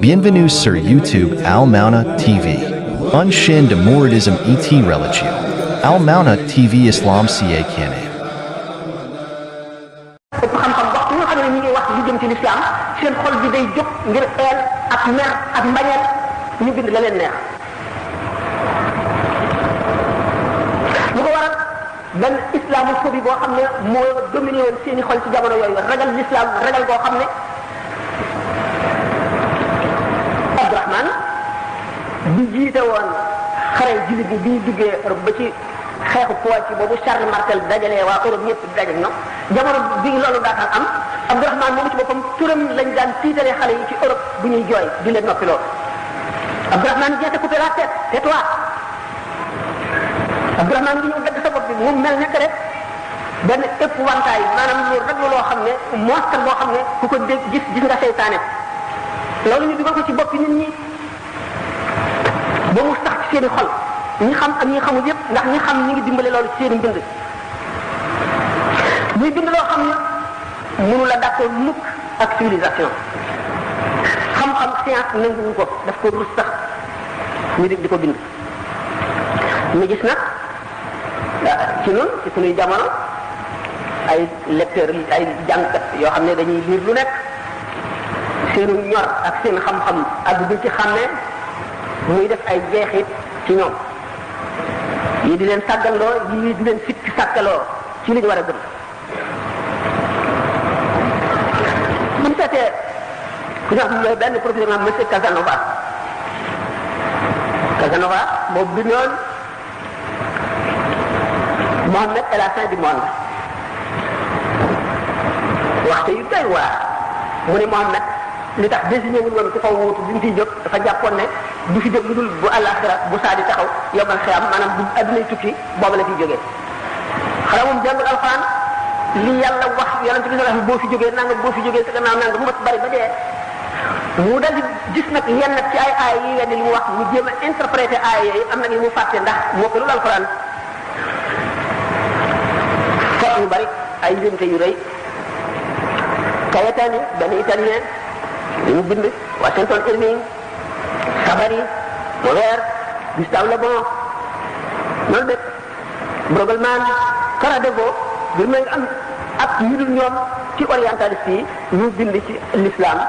Bienvenue sur YouTube Al Mauna TV. Un chaîne de mouridisme et religieux. Al Mauna TV Islam ca Kane. ëpp xam-xam waxtu nga xam ne ñu ngi wax lu jëm ci lislaam seen xol bi day jóg ngir eel ak mer ak mbañeel ñu bind la leen neex lu ko waral benn islamophobie boo xam ne moo dominé woon seen i xol ci jamono yooyu ragal l'islam ragal boo xam ne Abdourahman bi jiite woon xare jullit bi ñu duggee Europe ba ci xeexu Poitiers boobu Charles Martel dajalee waa Europe ñëpp daje ñoom jamono bi loolu daataan am Abdourahman moomu ci boppam turam lañ daan tiitalee xale yi ci Europe bu ñuy jooy di leen noppiloo Abdourahman vient te couper la tête tais-toi Abdourahman ngi ñëw dagg sa bopp bi mu mel nekk rek benn épouvantail maanaam lu raglu loo xam ne monstre boo xam ne ku ko dégg gis nga seytaane loolu ñu dugal ko ci boppi nit ñi ba mu sax ci seen i xol ñi xam ak ñi xamul yëpp ndax ñi xam ñi ngi dimbale loolu ci seen i mbind muy bind loo xam ne mënu la d'accord mukk ak civilisation xam-xam science nanguwu ko daf ko rus sax ñu di ko bind ñu gis nag ci nun ci sunuy jamono ay lecteurs ay jàngkat yoo xam ne dañuy lire lu nekk seenu ñor ak seen xam-xam ak duñ ci xam ne muy def ay jeexit ci ñoom yi di leen sàgganloo yi di leen sikki sàkkaloo ci li ñu war a gëm buñ seetee ku ñu wax benn professeur ma monsieur Casanova boobu bindoon Mohammed et la fin du monde waxte yu doy waar mu ne Mohammed li tax désigné wuñ woon ci kaw wuutu bi mu fiy jóg dafa jàppoon ne du fi jóg lu dul bu àllaaxira bu saa di taxaw yombal xiyam maanaam bu addunay tukki booba la fiy jógee xanaa moom jàngul alxuraan li yàlla wax yonente bi sallallahu boo fi jógee nangam boo fi jógee sa gannaaw nangam mu bari ba dee mu dal di gis nag yenn ci ay aaya yi weddi li mu wax mu jéem a interpréter aaya yooyu am nag yi mu fàtte ndax moo ko lul alxuraan fot yu bari ay njëmte yu rëy Cayetani benn italien li mu bind Washington Irving Savary Molière Gustave Le Bon Malbec Brueggelmann Karadevo bir ma nga am ak ñu dul ñoom ci orientaliste yi ñu bind ci l'islam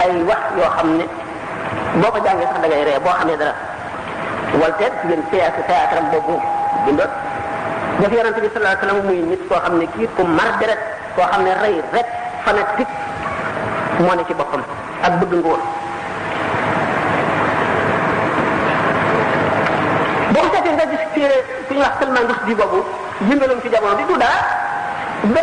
ay wax yoo xam ne boo ko jàngee sax da ngay ree boo xamee dara Voltaire ci ngeen théâtre am boobu bindoon def yonente bi sallallahu alayhi wasallam muy nit koo xam ne kii ku mar deret koo xam ne rey rek fanatique moo ne ci boppam ak bëgg nguur boo ko seetee nga gis téere ku ñuy wax Salman Rushdie boobu yëngaloon ci jamono bi du dara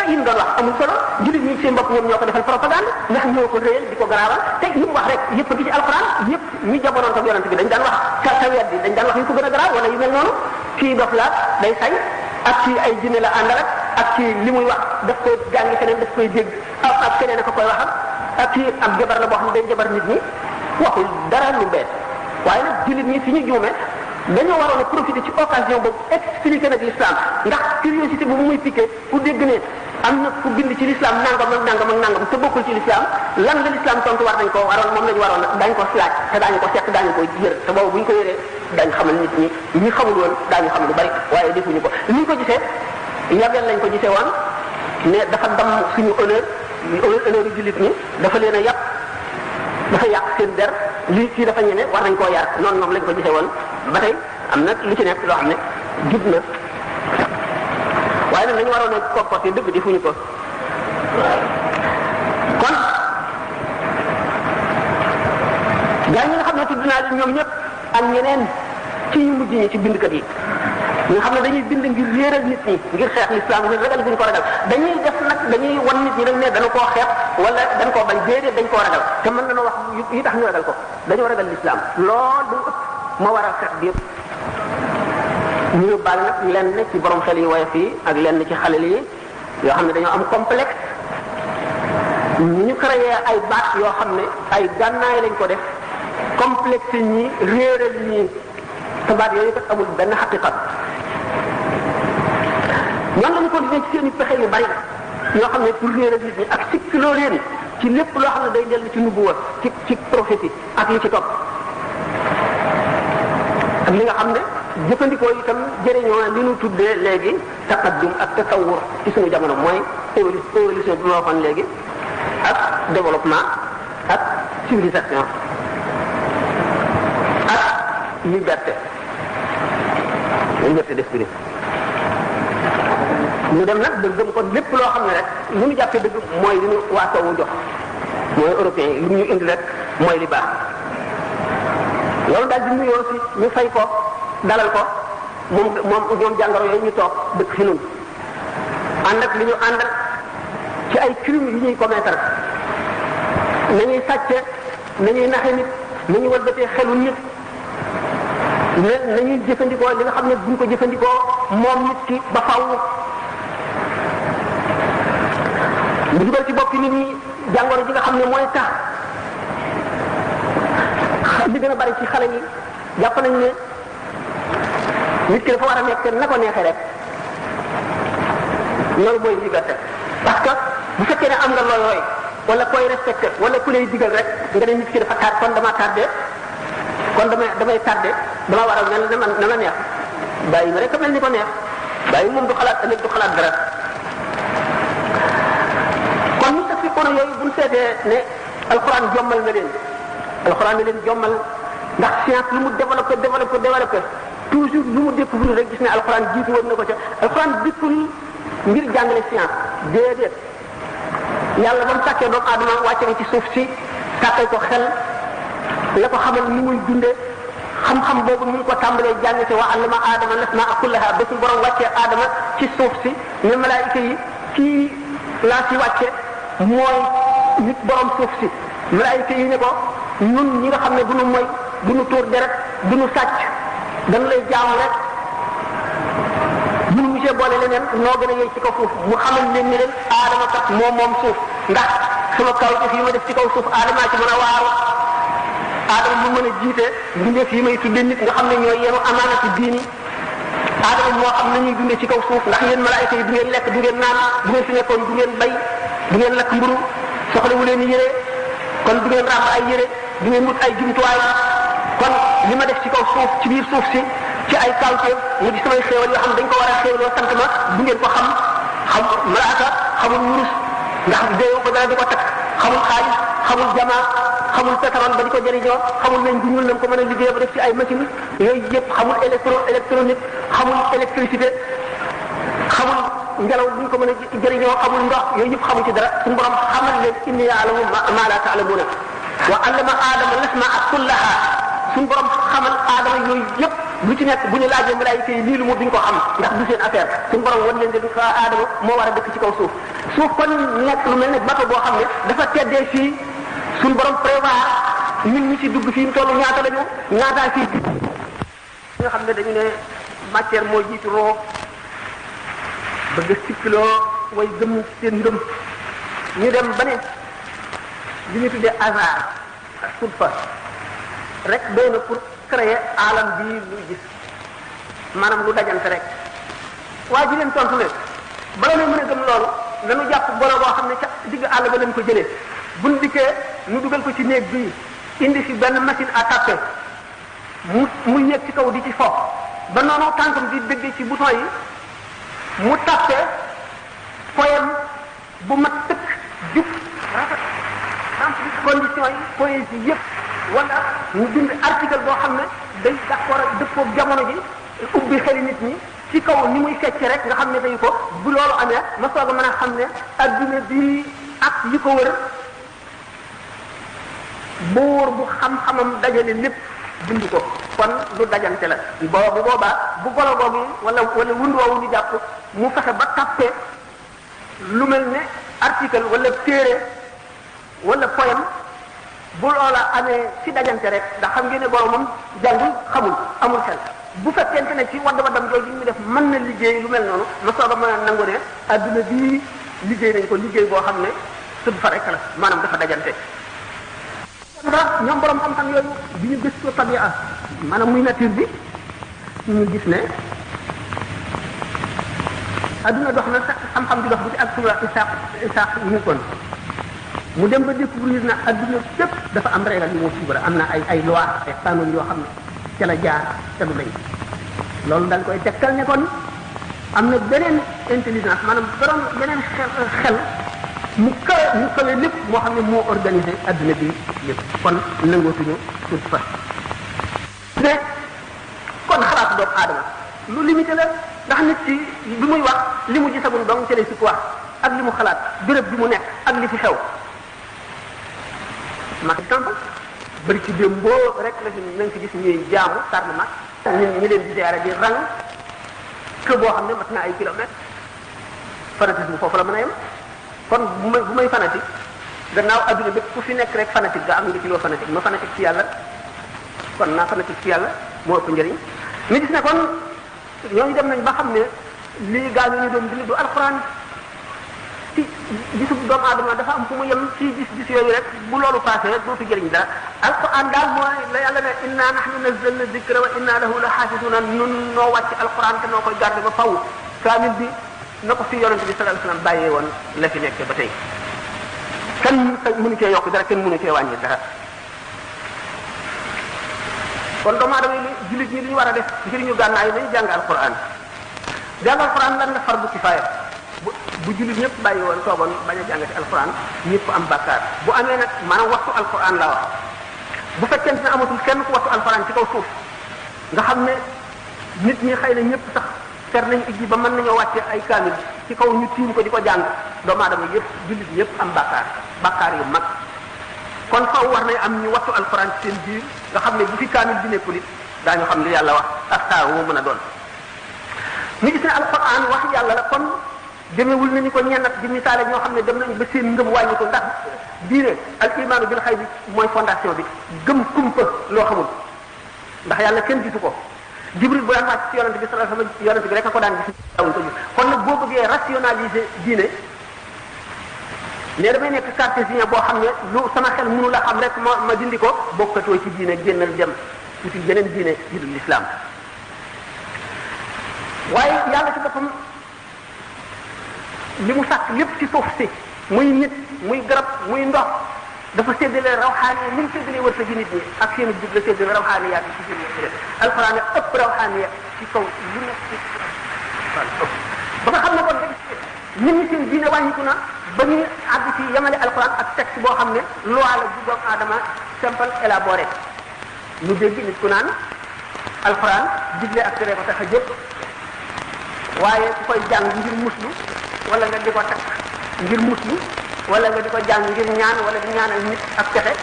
yi mu doon wax amul solo jullit ñi seen bopp ñoom ñoo ko defal propagande ndax ñoo ko réyal di ko garaawal te yi mu wax rek yëpp a gi ci alxuraan yëpp ñu jamonoon ko yonent bi dañ daan wax sa wet bi dañ daan wax yu ko gën a garaaw wala yu mel noonu kii dof la day say ak ci ay jinne la àndal ak ci li muy wax daf koy jàngi feneen daf koy dégg ak keneen a ko koy waxal ak ci ab jabar la boo xam ne day jabar nit ñi waxul dara lu bees waaye nag jullit ñi fi ñu juume dañoo waroon a profiter ci occasion boobu expliquer nag l'islam ndax curiosité boobu muy piqué pour dégg ne am na ku bind ci l'islam nangam ak nangam ak nangam te bokkul ci l'islam lan la l'islam tontu war nañ ko waroon moom lañu waroon dañ ko laaj te daañu ko seq daañu ko yër te boobu bu ñu ko yëree dañ xamal nit ñi xamul woon daañu xam lu bari waaye defuñu ko ni ñu ko gisee yabel lañ ko gisee woon ne dafa dam suñu honneur yu jullit ñi dafa leen a yàq dafa yàq seen der lii kii dafa ñeme war nañ koo yar noonu moom lañ ko gisee woon ba tey am na lu ci nekk loo xam ne jub na waaye nag dañu waroon a comporté dëgg defuñu ko kon gaa ñi nga xam ne tudd naa leen ñoom ñëpp ak ñeneen ci ñu mujj ñi ci bindkat yi ñi nga xam ne dañuy bind ngir réeral nit ñi ngir xeex l'islam ngir ragal buñ ko ragal dañuy def nag dañuy wan nit ñi nag ne dañu koo xeex wala dañ koo bañ déedéet dañ koo ragal te mën nañoo wax yi tax ñu ragal ko dañoo ragal l'islam lool bu ëpp moo waral xeex bi yëpp ñu yóbbaale nag lenn ci borom xel yi woyof yi ak lenn ci xale yi yoo xam ne dañoo am complexe ñu créé ay baat yoo xam ne ay gànnaay lañ ko def complexe ñi réeral ñi te baat yooyu kat amul benn xaqiqa ñoom lañu ko defee ci seen i pexe yu bari yoo xam ne pour réeral nit ñi ak sikkiloo leen ci lépp loo xam ne day dellu ci nubuwa ci prophétie ak li ci topp ak li nga xam ne jëfandikoo itam jëriñoo li ñu tuddee léegi taqaddum ak tasawur ci suñu jamono mooy évolution bi ma waxoon léegi ak développement ak civilisation ak liberté d'esprit ñu dem nag ba gëm ko lépp loo xam ne rek lu ñu jàppee dëgg mooy li ñu waa soowu jox mooy européen yi lu ñu indi rek mooy li baax loolu daal di nuyoo si ñu fay ko dalal ko ñoom jàngoro yooyu ñu toog dëkk fi nun ànd ak li ñu ànd ci ay crimes yi ñuy commettre nañuy sàcce nañuy naxe nit nañuy walbatee xelu nit nañuy jëfandikoo li nga xam ne buñ ko jëfandikoo moom nit ki ba faw mu dugal ci boppi nit ñi jàngoro ji nga xam ne mooy tax li gën a bari ci xale yi jàpp nañ ne nit ki dafa war a nekk na ko neexee rek loolu mooy liberté parce que bu fekkee ne am nga looy roy wala koy respecté wala ku lay digal rek nga ne nit ki dafa tardé kon dama tardé kon damay tardé dama war a mel ne man na ma neex bàyyi ma rek mel ni ko neex bàyyi moom du xalaat ëllëg du xalaat dara kon ñu tax fi kono yooyu buñ seetee ne alxuraan jommal na leen alxuraan na leen jommal ndax science lu mu développé toujours lu mu découvrir rek gis ne alxuraan jiitu woon na ko ca alxuraan dikkul ngir jàngale science déedéet yàlla ba mu tàkkee doomu aadama wàcce na ci suuf si tàkkal ko xel la ko xamal ni muy dundee xam-xam boobu ñu ngi ko tàmbalee jàng ci wa allama aadama lasmaa kullaha ba su borom wàccee aadama ci suuf si ne malaayika yi kii laa si wàcce mooy nit borom suuf si malaayika yi ne ko ñun ñi nga xam ne du nu moy du nu tuur deret du nu sàcc dañu lay jaamu rek mënu monsieur boole leneen noo gën a yey ci kaw suuf mu xamal leen ni leen aadama kat moom suuf ndax sama kaw def yi ma def ci kaw suuf aadama ci mën a waaru aadama mu mën a jiite mbindeef yi may tudde nit nga xam ne ñooy yenu amaanati diini aadama moo xam nañuy dundee ci kaw suuf ndax yéen malaayika yi du ngeen lekk du ngeen naan bu ngeen fi nekkoon du ngeen bay du ngeen lakk mburu soxlawu leen yére kon du ngeen ràmb ay yére du ngeen wut ay jumtuwaay kon li ma def ci kaw suuf ci biir suuf si ci ay kawteef mu di samay xéewal yoo xam dañ ko war a xéewaloo sant ma du ngeen ko xam malaaka xamul wurus ndax déewu ko dara di ko takk xamul xaalis xamul jamaa xamul pétrole ba di ko jëriñoo xamul nañ bu ñuul nañ ko mën a liggéey ba def ci ay machine yooyu yëpp xamul électronique xamul électricité xamul ngelaw bu ñu ko mën a jëriñoo xamul ndox yooyu yëpp xamul ci dara suñu borom xamal leen inni ya'lamu ma la ta'lamuna wa allama aadama lasmaa kullaha suñu borom xamal aadama yooyu yëpp lu ci nekk bu ñu laajee malaayika yi lii lu mu duñ ko xam ndax du seen affaire suñu borom wan leen de fa aadama moo war a dëkk ci kaw suuf suuf kon nekk lu mel ne bato boo xam ne dafa teddee fii suñu borom prévoir nit ñi ci dugg fii mu toll ñaata lañu ñaataa fii nga xam ne dañu ne matière moo jiitu roo bëgg sikkiloo way gëm seen ngëm ñu dem ba ne li ñu tuddee hasard ak fa rek doy na pour créer alam bii luy gis maanaam lu dajante rek waa ji leen tontu leen bala na mën a gëm loolu nanu jàpp golo boo xam ne ca digg àll ba lañ ko jëlee buñ dikkee ñu dugal ko ci néeg bii indi fi benn machine à taper mu yéeg ci kaw di ci foofu ba noonu tànkam di dëgg ci bouton yi mu tappe poème bu mat tëkk jub rafet conditions yi poésie yëpp wala ñu bind article boo xam ne day d'accord ak dëppoo jamono ji ubbi xeli nit ñi ci kaw ni muy fecc rek nga xam ne dañu ko bu loolu amee ma soog a mën a xam ne adduna bi ak yi ko wër buur bu xam-xamam dajale lépp bind ko kon lu dajante la bu boobaa bu golo googu wala wund woowu ñu jàpp mu fexe ba tappe lu mel ne article wala téere wala poème bu loola amee ci dajante rek ndax xam ngeen ne boromam jàngul xamul amul xel bu fekkente ne ci waddam jooju ñu def mën na liggéey lu mel noonu ma soog a mën a nangu ne adduna bii liggéey nañ ko liggéey boo xam ne tudd fa rek la maanaam dafa dajante. ñoom borom xam-xam yooyu bi ñu gëstoo tabia maanaam muy nature bi ñu gis ne adduna dox na sax xam-xam di dox bu ci ak suba Isaac Newton mu dem ba découvrir na adduna bépp dafa am règle yu moo suivre am na ay loi ay qanun yoo xam ne ca la jaar te du dañ loolu dañ koy tegtal ne kon am na beneen intelligence maanaam borom beneen xel mu kawe lépp moo xam ne moo organisé adduna bi lépp kon nangootuñu suuf fa mais kon xalaatu doomu aadama lu limité la ndax nit ci bi muy wax li mu gisagul dong ci lay si wax ak li mu xalaat béréb bi mu nekk ak li fi xew ma exemple bëri ci démb boo rek la fi nañ fi gis ñuy jaamu sarnement ñi leen di ziyaare di rang que boo xam ne mat na ay kilomètres fanatisme foofu la mën a yem kon bu may fanatique gannaaw adduna bépp ku fi nekk rek fanatique ga am nga ci loo fanatique ma fanatique ci yàlla kon naa fanatique ci yàlla moo ëpp njëriñ ñu gis ne kon ñooñu dem nañ ba xam ne lii gaa ñu doon bind du alxuraan ci gisu doomu aadama dafa am fu mu yem ci gis yooyu rek bu loolu passé dootu jëriñ dara alxuraan daal mooy la yàlla ne inna nahnu nazzalna dhikra wa inna lahu la xaafisuna nun noo wàcc alxuraan te noo koy garde ba faw kaamil bi na ko fi yonente bi sallallahu alayhi wasallam bàyyee woon la fi nekk ba tey kenn mënu cee yokk dara kenn mënu cee wàññi dara kon doomu aadama yi jullit ñi li ñu war a def ngir ñu gànnaay nañu jàng alxuraan jàng alxuraan lan la fardu kifaaya bu jullit ñëpp bàyyi woon toogoon bañ a jàngati alxuraan ñëpp am bàkkaar bu amee nag maanaam waxtu alxuraan laa wax bu fekkente ne amatul kenn ku waxtu alxuraan ci kaw suuf nga xam ne nit ñi xëy na ñëpp sax fer nañ ijji ba mën nañoo wàcce ay kaamil ci kaw ñu tiim ko di ko jàng doomu aadama yëpp jullit ñëpp am bàkkaar yu mag kon faw war nañ am ñu wattu alxuraan ci seen biir nga xam ne bu fi kaamil bi nekkul it daañu xam li yàlla wax ak saa wu mën a doon ñu gis ne alxuraan wax yàlla la kon demewul nañu ko ñennat di misaale ñoo xam ne dem nañu ba seen ngëm wàññi ko ndax diine al imaanu bil xayb bi mooy fondation bi gëm kumpa loo xamul ndax yàlla kenn gisu ko jibril bu daan wàcc ci yonente bi sallallahu alayhi wasallam yonente bi rek a ko daan gis dawul ko gis kon nag boo bëggee rationaliser diine ne damay nekk cartésien boo xam ne lu sama xel mënu la xam rek ma dindi ko bokkatoo ci diine génnal dem uti beneen diine yu dul l'islam waaye yàlla ci boppam li mu sàkk lépp ci suuf si muy nit muy garab muy ndox dafa séddale rawxaani ni mu séddale wërsëg gi nit ñi ak seen jub la séddale rawxaani yaa ci biir alxuraan ëpp rawxaani ci kaw lu nekk ci ba nga xam ne kon nit ñi seen diine wàññiku na ba ñuy àgg ci yemale alxuraan ak texte boo xam ne loi la bu doomu aadama simple élaboré ñu dégg nit ku naan alxuraan digle ak tere ko tax a jëpp waaye ku koy jàng ngir muslu wala nga di ko takk ngir muslu wala nga di ko jàng ngir ñaan wala di ñaanal nit ak pexe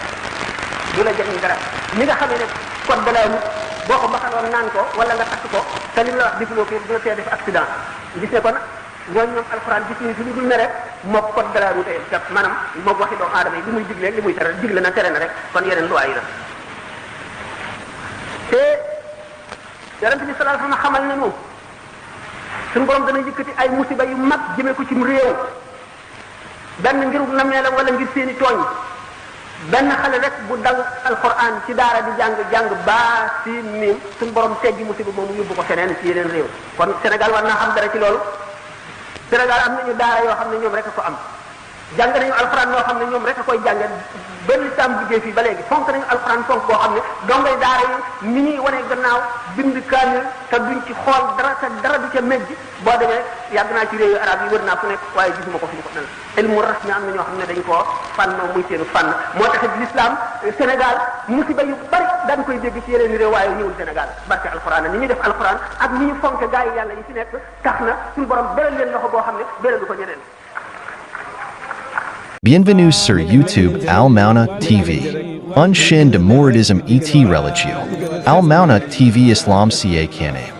du la jëriñ dara ni nga xamee ne code de la route boo ko baxaloon naan ko wala nga takk ko te li mu la wax defuloo ko du la tee def accident gis ne kon ñooñu ñoom alxuraan gis ñu fi lu dul ne rek moom code de la route te maanaam moom waxi doomu aadama yi li muy digle li muy tere digle na tere na rek kon yeneen loi yi la te yonent bi sallallahu alayhi wasallam xamal na ñu suñu borom dana yëkkati ay musiba yu mag jëmee ko ci réew benn ngir nameelam wala ngir seeni tooñ benn xale rek bu dal alquran ci daara di jàng baa si miim suñu borom teggi musiba moomu yóbbu ko feneen ci yeneen réew kon Sénégal war naa xam dara ci loolu Sénégal am nañu daara yoo xam ne ñoom rek a ko am jàng nañu alquran yoo xam ne ñoom rek a koy jàngal benn lislaam liggéey fii ba léegi fonk nañu alquran fonk boo xam ne dongay daara yi ni ñuy wane gannaaw bind kaamil te duñ ci xool dara te dara du ca mejj boo demee yàgg naa ci réewu arab yi wër naa fu nekk waaye gisuma ko fi ñu ko mel ilmu rasmi am na ñoo xam ne dañ koo fànnoo muy seenu fànn moo taxit l'islam Sénégal musiba yu bari daan koy dégg ci yeneen réew waaye ñëwul Sénégal barke alquran ni ñuy def alquran ak ni ñu fonk gaa yi yàlla yi fi nekk tax na suñu borom beral leen loxo boo xam ne beral du ko ñeneen. Bienvenue sur YouTube Al Mauna TV. Un chaîne de mouridisme et religion. Al Mauna TV Islam ca Kane.